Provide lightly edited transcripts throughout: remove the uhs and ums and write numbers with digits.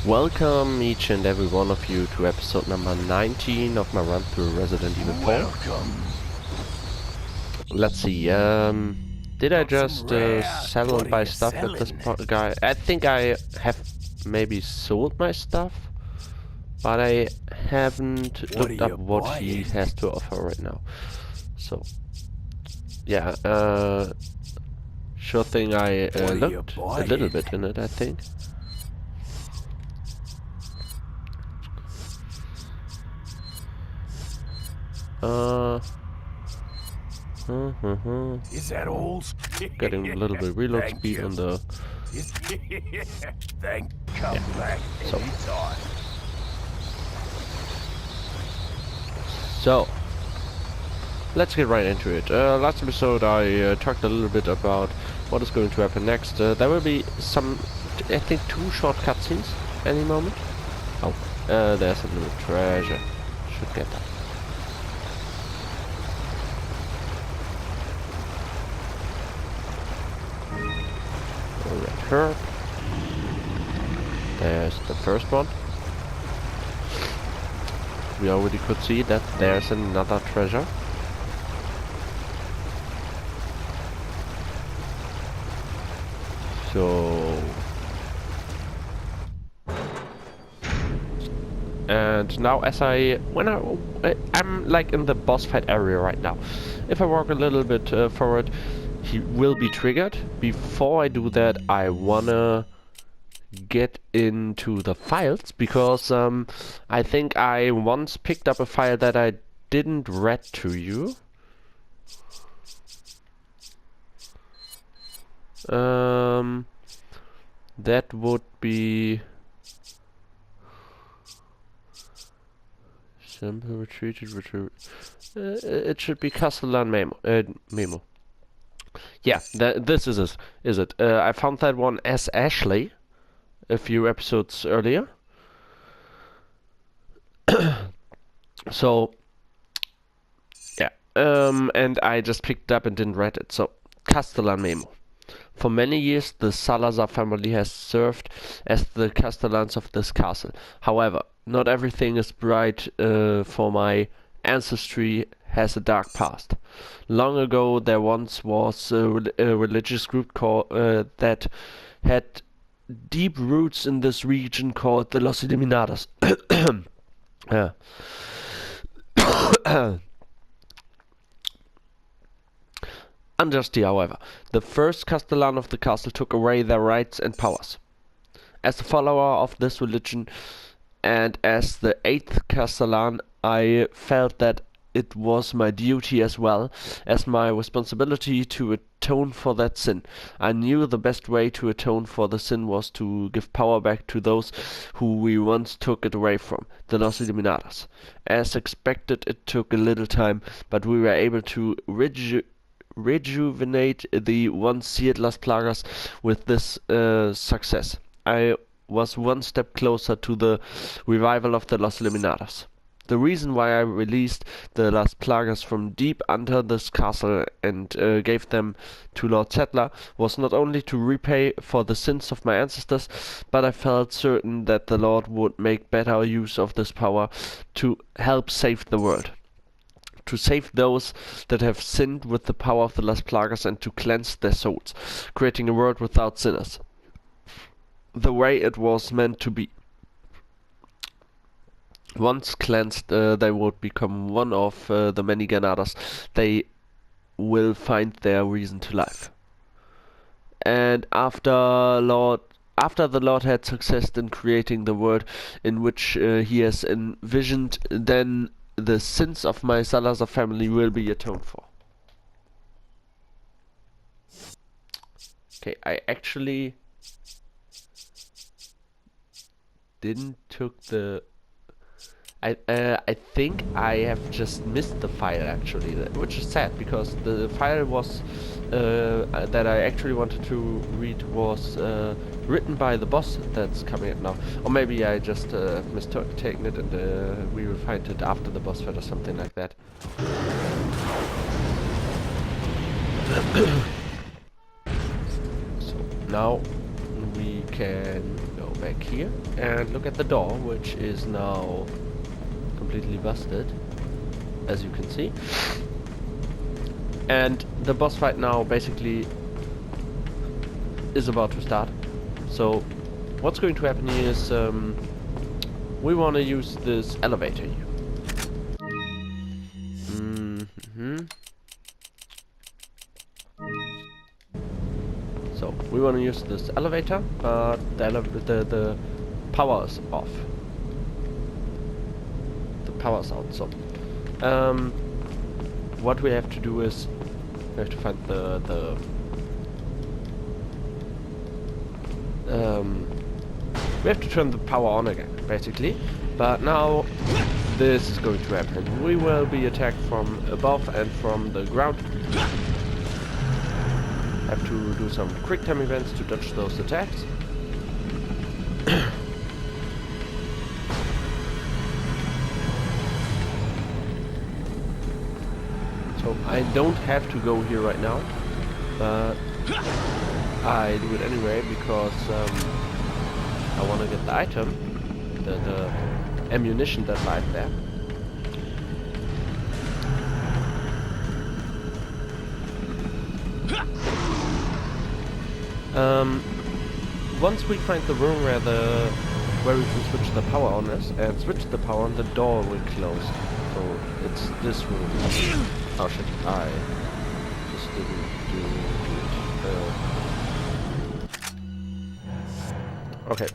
Welcome each and every one of you to episode number 19 of my run through Resident Evil 4. Welcome. Let's see, did I just sell and buy stuff at this guy? I think I have maybe sold my stuff, but I haven't looked up what he has to offer right now. So, yeah, sure thing I looked a little bit in it, I think. Is that all? Getting a little bit reload speed you. on the... Thank come back anytime. So, let's get right into it. Last episode I talked a little bit about what is going to happen next. There will be some, I think, 2 short cutscenes any moment. Oh, there's a little treasure. Should get that. Red herb. There's the first one. We already could see that there's another treasure. So... And now as I'm like in the boss fight area right now. If I walk a little bit forward, he will be triggered. Before I do that, I wanna get into the files, because I think I once picked up a file that I didn't read to you. That would be simple retreated. It should be Castellan memo. Yeah, this is it. I found that one as Ashley a few episodes earlier. So, yeah, and I just picked it up and didn't read it. So, Castellan memo. For many years, the Salazar family has served as the Castellans of this castle. However, not everything is bright, for my ancestry has a dark past. Long ago, there once was a religious group that had deep roots in this region called the Los Eliminados. Unjustly, however, the first Castellan of the castle took away their rights and powers. As a follower of this religion, and as the 8th Castellan, I felt that it was my duty as well as my responsibility to atone for that sin. I knew the best way to atone for the sin was to give power back to those who we once took it away from, the Los Eliminados. As expected, it took a little time, but we were able to rejuvenate the once seared Las Plagas with this success. I was one step closer to the revival of the Los Eliminados. The reason why I released the Las Plagas from deep under this castle and gave them to Lord Settler was not only to repay for the sins of my ancestors, but I felt certain that the Lord would make better use of this power to help save the world. To save those that have sinned with the power of the Las Plagas and to cleanse their souls, creating a world without sinners. The way it was meant to be. Once cleansed, they would become one of the many Ganadas. They will find their reason to life. And after the Lord had success in creating the world in which he has envisioned, then the sins of my Salazar family will be atoned for. Okay, I actually didn't took the... I think I have just missed the file actually, which is sad, because the file was that I actually wanted to read was written by the boss that's coming up now. Or maybe I just mistaken it and we will find it after the boss fight or something like that. So now we can go back here and look at the door, which is now completely busted, as you can see. And the boss fight now basically is about to start. So what's going to happen here is we want to use this elevator here. So we want to use this elevator, but the power is off. The power's out. So what we have to do is we have to find we have to turn the power on again, basically. But now this is going to happen. We will be attacked from above and from the ground. Have to do some quick time events to dodge those attacks. So I don't have to go here right now, but I do it anyway because I want to get the item, the ammunition that lies there. Once we find the room where we can switch the power on is, and switch the power on, the door will close. So it's this room. Oh shit, I just didn't do it. Okay,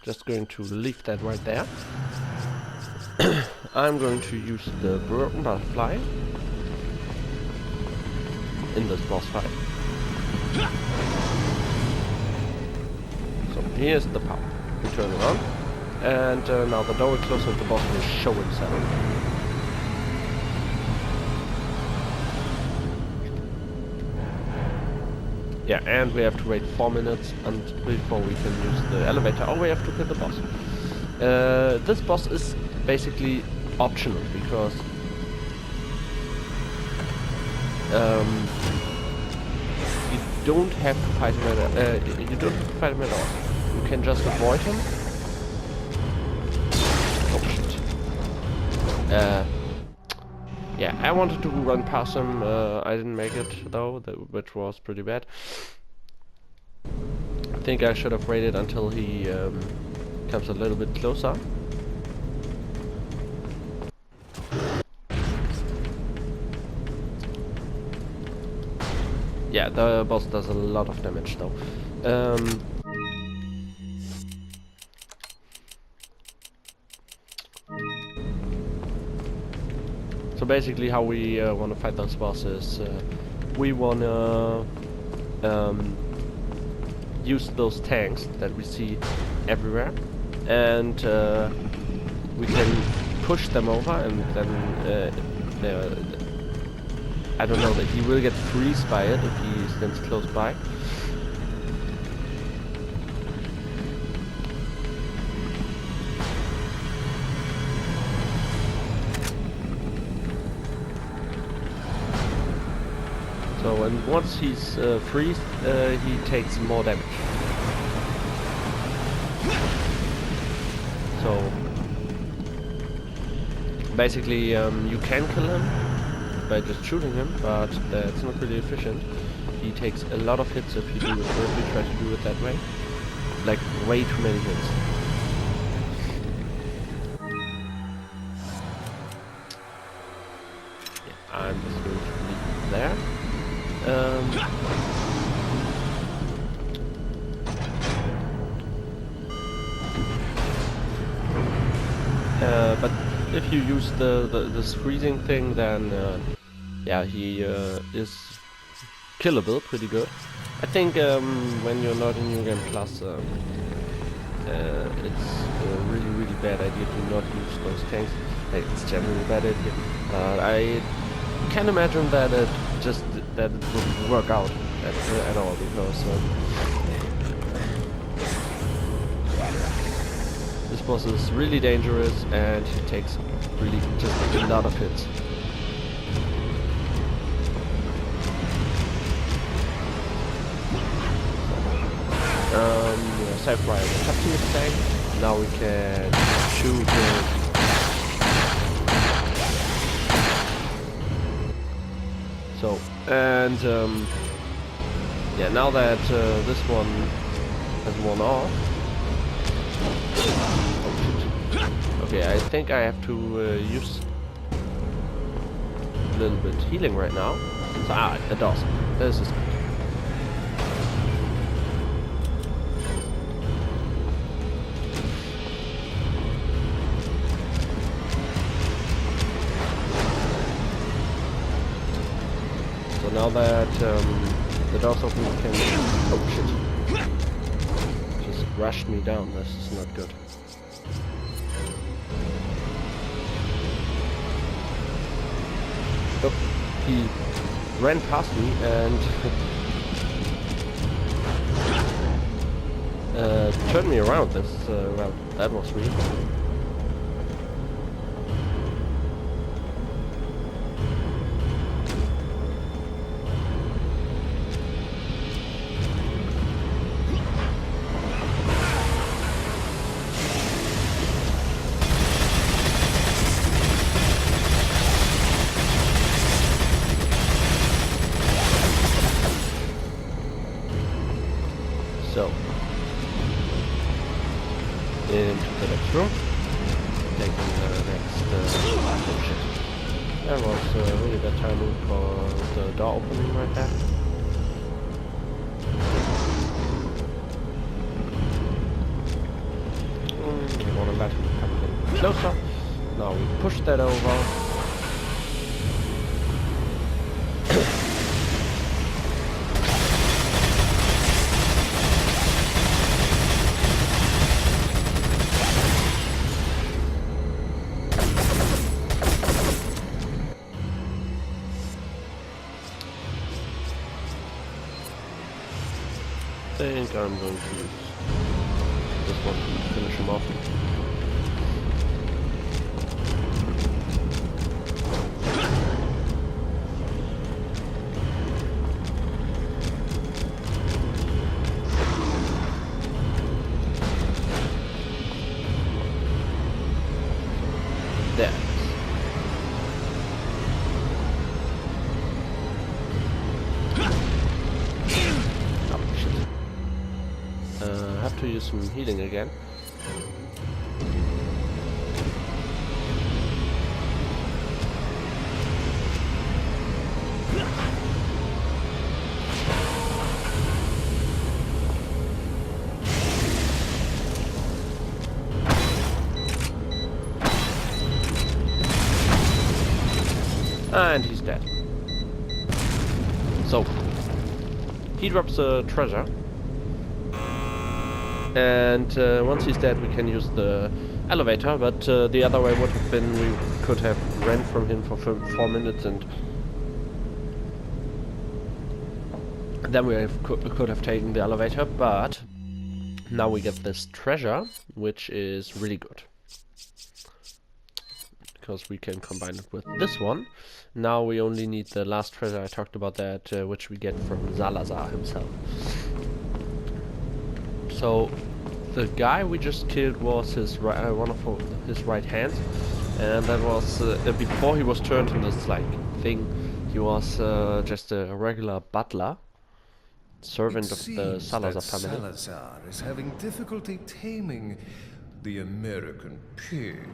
just going to leave that right there. I'm going to use the broken butterfly in this boss fight. So here's the power. We turn it on, and now the door will close and the boss will show himself. Yeah, and we have to wait 4 minutes before we can use the elevator, or we have to kill the boss. This boss is basically optional because you don't have to fight him at all. You can just avoid him. Oh shit. Yeah, I wanted to run past him. I didn't make it though, which was pretty bad. I think I should have waited until he comes a little bit closer. Yeah, the boss does a lot of damage though. So basically how we want to fight those bosses, we want to use those tanks that we see everywhere, and we can push them over, and then I don't know, that he will get freeze by it if he stands close by. So, and once he's freezed, he takes more damage. So, basically, you can kill him by just shooting him, but that's not really efficient. He takes a lot of hits if you try to do it that way. Like, way too many hits. Yeah, I'm just going to leave it there. But if you use this freezing thing, then yeah, he is killable pretty good. I think when you're not in New Game Plus, it's a really bad idea to not use those tanks. It's generally a bad idea. I can't imagine that it would work out at all, because this boss is really dangerous and he takes really just a lot of hits. Yeah. save while the cutscene is playing. Now we can shoot so, and yeah, now that this one has worn off. Oh shit. Okay, I think I have to use a little bit healing right now. So, it does. This is good. So now that the door's open, we can... Oh shit. Just rushed me down. This is not good. Oh, he ran past me and turned me around. Well, that was weird. So, into the next room, taking the next, oh shit. That was really bad timing for the door opening right there. We want to let him come in closer. Now we push that over. I think I'm going to use this one to finish him off. There. Have to use some healing again. And he's dead. So, he drops a treasure. And once he's dead, we can use the elevator, but the other way would have been we could have ran from him for 4 minutes, and then we could have taken the elevator, but now we get this treasure, which is really good. Because we can combine it with this one. Now we only need the last treasure, I talked about that, which we get from Salazar himself. So, the guy we just killed was his one of his right hands, and that was before he was turned into this like thing. He was just a regular butler, servant of the Salazar family. Salazar is having difficulty taming the American pig.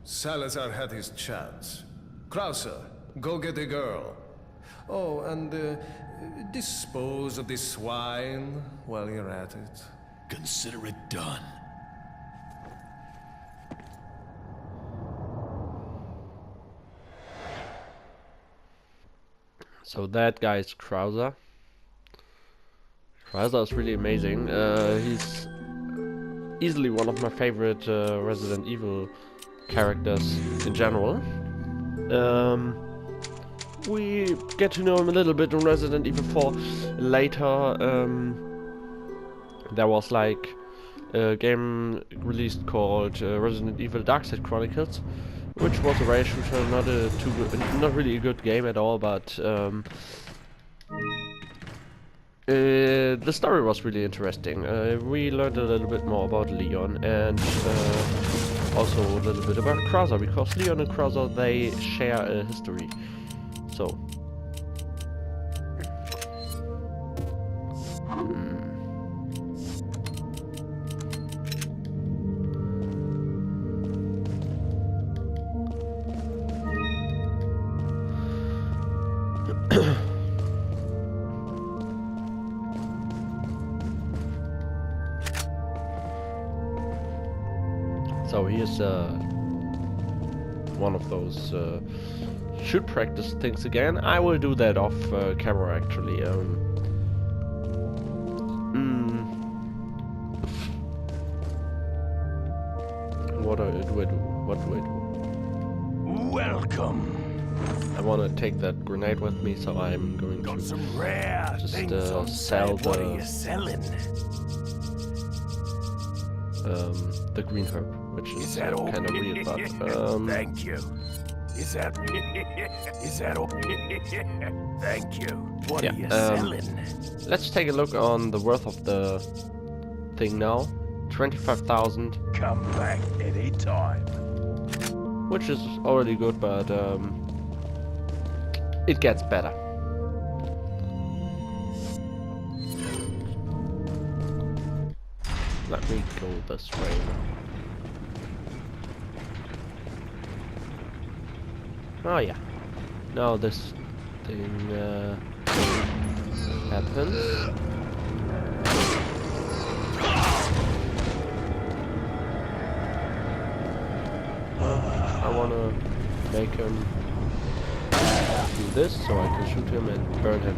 Salazar had his chance. Krauser, go get a girl. Oh, and dispose of this swine while you're at it. Consider it done. So that guy is Krauser. Krauser is really amazing. He's easily one of my favorite Resident Evil characters in general. We get to know him a little bit in Resident Evil 4. Later, there was like a game released called Resident Evil Darkside Chronicles, which was a rail shooter, not really a good game at all, but The story was really interesting. We learned a little bit more about Leon and also a little bit about Krauser, because Leon and Krauser, they share a history. So. So here's one of those should practice things again. I will do that off camera actually. What do I do? What do I do? Welcome. I want to take that grenade with me, so I'm going Got to some rare just things on sell sale. What are the you selling? green herb, which is Is that all? kind of weird, but Thank you. Is that all? Thank you. What Yeah, are you selling? let's take a look on the worth of the thing now. 25,000, Come back anytime. which is already good, but it gets better. Let me go this way. Oh yeah. Now this thing happens. I wanna make him do this so I can shoot him and burn him.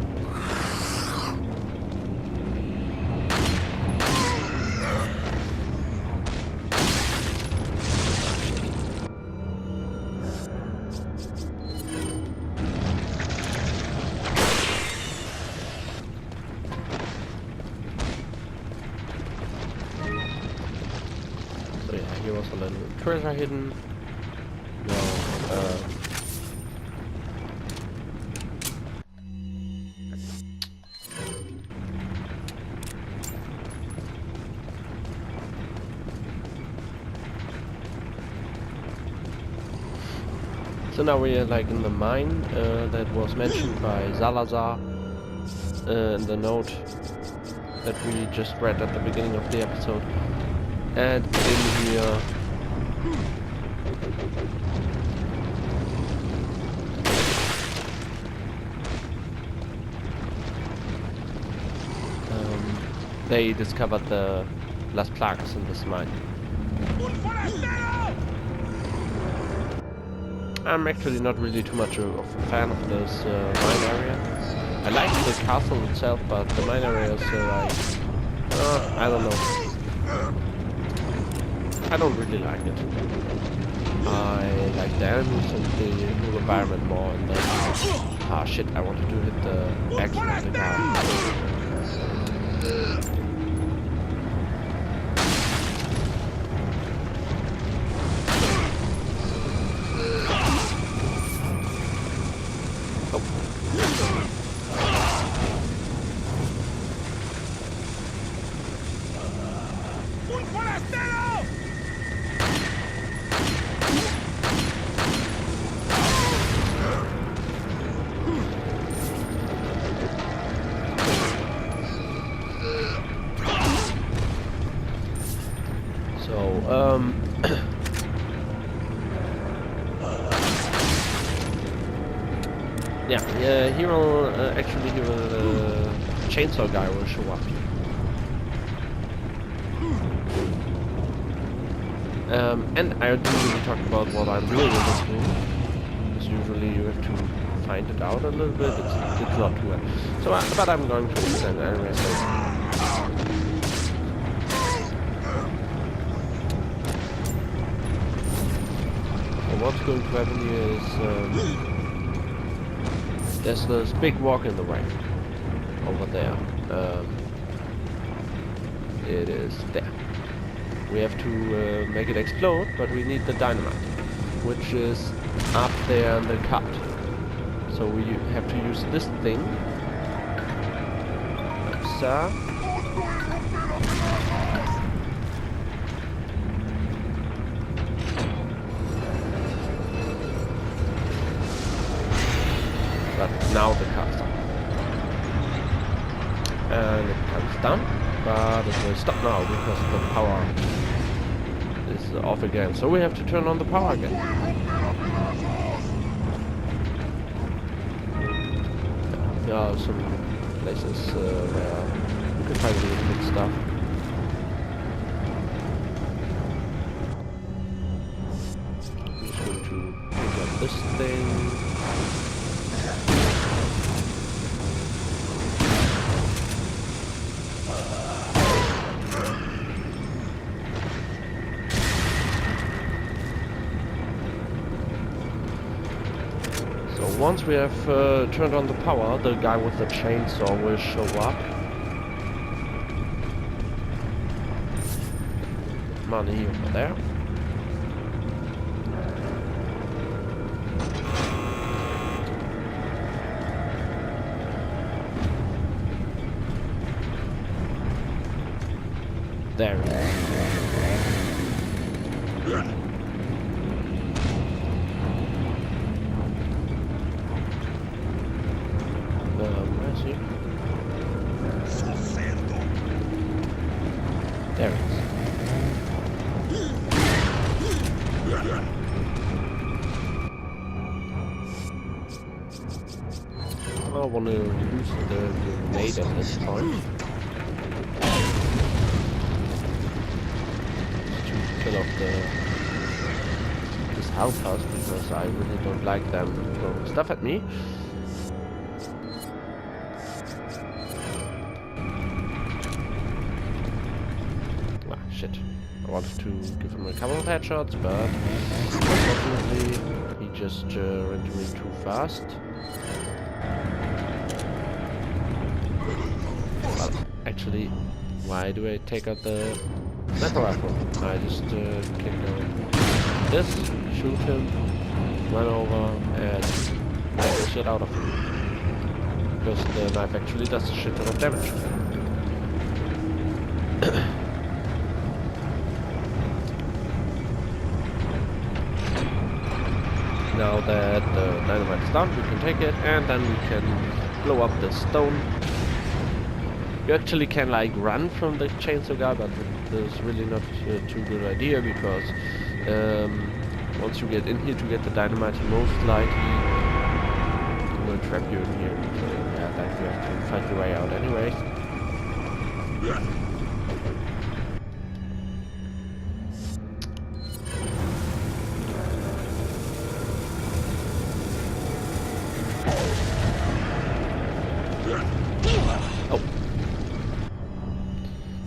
So yeah, here was a little treasure hidden. Now, so now we are like in the mine that was mentioned by Salazar in the note that we just read at the beginning of the episode. And in here they discovered the Las Plagas in this mine. I'm actually not really too much of a fan of this mine area. I like the castle itself, but the mine area is like, I don't know. I don't really like it. I like the enemies and the whole environment more, and then... Ah shit, I wanted to hit the action of the guy. Yeah, he will actually, chainsaw guy will show up. And I didn't really talk about what I'm doing in this room, because usually you have to find it out a little bit. It's not too bad. So, but I'm going to extend it anyway. So what's going to happen here is there's this big walk in the way over there. It is there. We have to make it explode, but we need the dynamite, which is up there in the cart. So we have to use this thing. sir. But now the car's done. And it comes down, but it will stop now because the power is off again. So we have to turn on the power again. There are some places where you can find really good stuff. I'm just going to pick up this thing. Once we have turned on the power, the guy with the chainsaw will show up. Money over there. There it is. There it is. I want to use the grenade at this point to kill off this outhouse because I really don't like them throwing stuff at me. Shit. I wanted to give him a couple of headshots, but unfortunately he just ran into me too fast. Well, actually, why do I take out the sniper rifle? I just kick down this, shoot him, run over, and knife the shit out of him. Because the knife actually does a shit ton of damage. Now that the dynamite is done, we can take it and then we can blow up the stone. You actually can like run from the chainsaw guy, but it's really not a too good idea because once you get in here to get the dynamite, he most likely will trap you in here. So yeah, then you have to fight your way out anyways.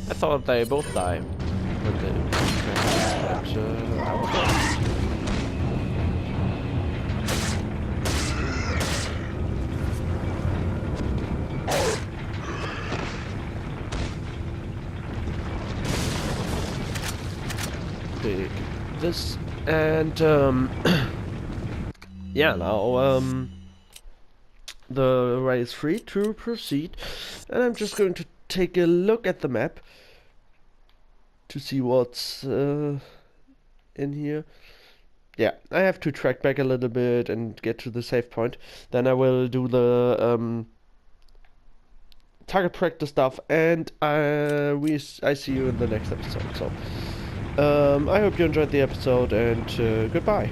I thought they both die when they but I was wrong. Take this and yeah, now the way is free to proceed, and I'm just going to take a look at the map to see what's in here. Yeah, I have to track back a little bit and get to the save point. Then I will do the target practice stuff, and I see you in the next episode. So I hope you enjoyed the episode, and goodbye.